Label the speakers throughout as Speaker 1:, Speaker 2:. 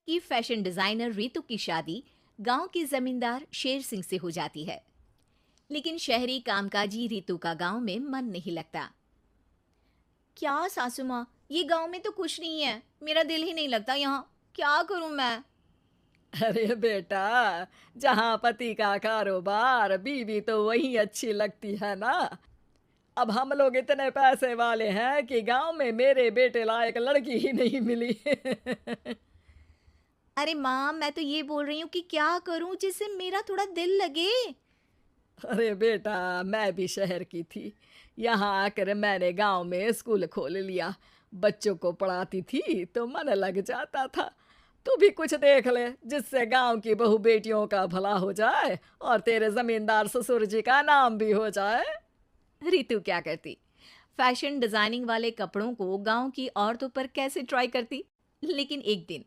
Speaker 1: कि fashion designer Ritu की शादी गांव के जमींदार शेर सिंह से हो जाती है। लेकिन शहरी कामकाजी रितु का गांव में मन नहीं लगता। क्या सासू माँ, ये गांव में तो कुछ नहीं है, मेरा दिल ही नहीं लगता यहाँ। क्या करूं मैं?
Speaker 2: अरे बेटा, जहाँ पति का कारोबार बीवी तो वही अच्छी लगती है ना। अब हम लोग इतने पैसे वाले हैं कि गांव में मेरे बेटे लायक लड़की ही नहीं मिली।
Speaker 1: अरे माँ, मैं तो ये बोल रही हूँ कि क्या करूं जिससे मेरा थोड़ा दिल लगे।
Speaker 2: अरे बेटा, मैं भी शहर की थी। यहाँ आकर मैंने गांव में स्कूल खोल लिया। बच्चों को पढ़ाती थी तो मन लग जाता था। तू भी कुछ देख ले जिससे गांव की बहू बेटियों का भला हो जाए और तेरे जमींदार ससुर जी का नाम भी हो जाए।
Speaker 1: रितु क्या करती? फैशन डिजाइनिंग वाले कपड़ों को गांव की औरतों पर कैसे ट्राई करती। लेकिन एक दिन,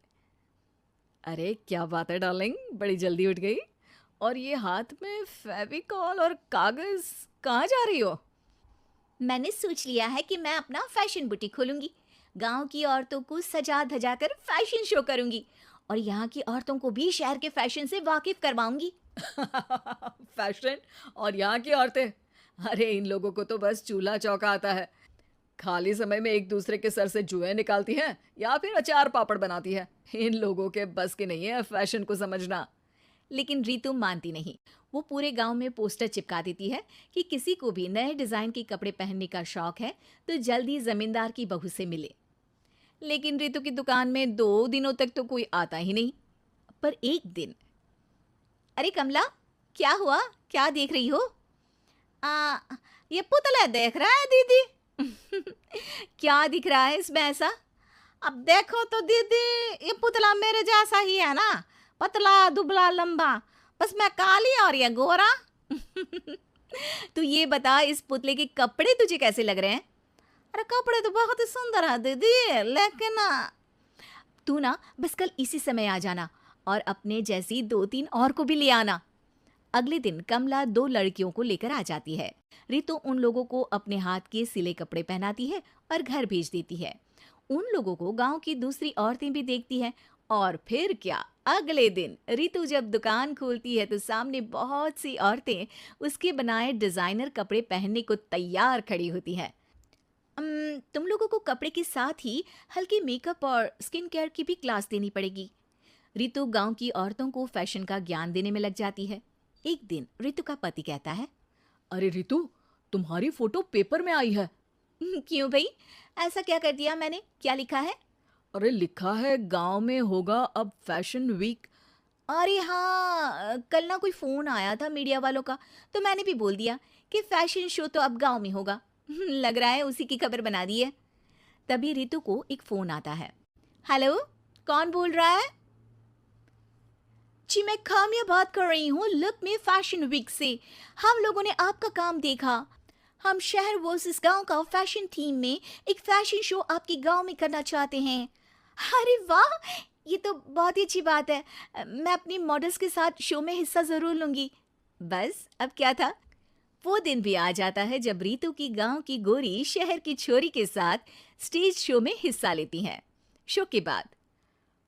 Speaker 2: अरे क्या बात है डार्लिंग, बड़ी जल्दी उठ गई। और ये हाथ में फेविकॉल और कागज, कहाँ जा रही हो?
Speaker 1: मैंने सोच लिया है कि मैं अपना फैशन बुटीक खोलूंगी। गांव की औरतों को सजा धजा कर फैशन शो करूंगी और यहाँ की औरतों को भी शहर के फैशन से वाकिफ करवाऊंगी।
Speaker 2: फैशन और यहाँ की औरतें, अरे इन लोगों को तो बस चूल्हा चौका आता है। खाली समय में एक दूसरे के सर से जुएं निकालती हैं या फिर अचार पापड़ बनाती है। इन लोगों के बस की नहीं है फैशन को समझना।
Speaker 1: लेकिन रितु मानती नहीं। वो पूरे गांव में पोस्टर चिपका देती है कि किसी को भी नए डिजाइन के कपड़े पहनने का शौक है तो जल्दी जमींदार की बहू से मिले। लेकिन रितु की दुकान में 2 दिनों तक तो कोई आता ही नहीं। पर एक दिन, अरे कमला, क्या हुआ? क्या देख रही हो? आ, ये पुतला देख रहा है दीदी। क्या दिख रहा है इसमें ऐसा? अब देखो तो दीदी, ये पुतला मेरे जैसा ही है ना, पतला दुबला लंबा। बस मैं काली और ये गोरा। तू ये बता, इस पुतले के कपड़े तुझे कैसे लग रहे हैं? अरे कपड़े तो बहुत ही सुंदर है दीदी, लेकिन तू ना बस कल इसी समय आ जाना और अपने जैसी 2-3 और को भी ले आना। अगले दिन कमला 2 लड़कियों को लेकर आ जाती है। रितु उन लोगों को अपने हाथ के सिले कपड़े पहनाती है और घर भेज देती है। उन लोगों को गांव की दूसरी औरतें भी देखती हैं। और फिर क्या, अगले दिन रितु जब दुकान खोलती है तो सामने बहुत सी औरतें उसके बनाए डिजाइनर कपड़े पहनने को तैयार खड़ी होती हैं। तुम लोगों को कपड़े के साथ ही हल्के मेकअप और स्किन केयर की भी क्लास देनी पड़ेगी। रितु गांव की औरतों को फैशन का ज्ञान देने में लग जाती है। एक दिन रितु का पति कहता है,
Speaker 2: अरे रितु, तुम्हारी फोटो पेपर में आई है।
Speaker 1: क्यों भाई, ऐसा क्या कर दिया मैंने? क्या लिखा है?
Speaker 2: अरे लिखा है गांव में होगा अब फैशन वीक।
Speaker 1: अरे हाँ, कल ना कोई फोन आया था मीडिया वालों का, तो मैंने भी बोल दिया कि फैशन शो तो अब गांव में होगा। लग रहा है उसी की खबर बना दी है। तभी रितु को एक फोन आता है। हेलो, कौन बोल रहा है? जी मैं खामिया बात कर रही हूँ लुक में फैशन वीक से। हम लोगों ने आपका काम देखा। हम शहर वर्सेस गांव का फैशन थीम में एक फैशन शो आपके गांव में करना चाहते हैं। अरे वाह, ये तो बहुत ही अच्छी बात है। मैं अपनी मॉडल्स के साथ शो में हिस्सा जरूर लूंगी। बस अब क्या था, वो दिन भी आ जाता है जब रितु की गांव की गोरी शहर की छोरी के साथ स्टेज शो में हिस्सा लेती हैं। शो के बाद,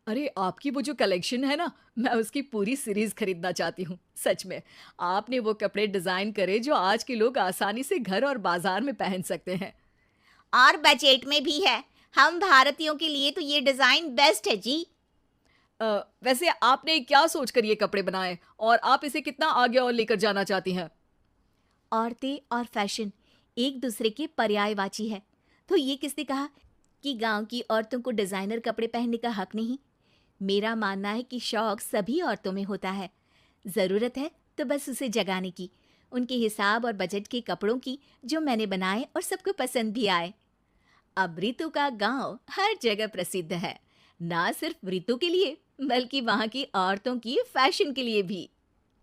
Speaker 2: अरे आपकी वो जो कलेक्शन है ना, मैं उसकी पूरी सीरीज खरीदना चाहती हूँ। सच में, आपने वो कपड़े डिजाइन करे जो आज के लोग आसानी से घर और बाजार में पहन सकते हैं।
Speaker 1: और बजट में भी है। हम भारतीयों के लिए तो ये डिजाइन बेस्ट है जी।
Speaker 2: वैसे आपने क्या सोचकर ये कपड़े बनाए और आप इसे कितना आगे और लेकर जाना चाहती हैं?
Speaker 1: औरतें और फैशन एक दूसरे के पर्यायवाची है। तो ये किसने कहा कि गांव की औरतों को डिजाइनर कपड़े पहनने का हक नहीं? मेरा मानना है कि शौक सभी औरतों में होता है। जरूरत है तो बस उसे जगाने की, उनके हिसाब और बजट के कपड़ों की, जो मैंने बनाए और सबको पसंद भी आए। अब रितु का गांव हर जगह प्रसिद्ध है, ना सिर्फ रितु के लिए बल्कि वहां की औरतों की फैशन के लिए भी।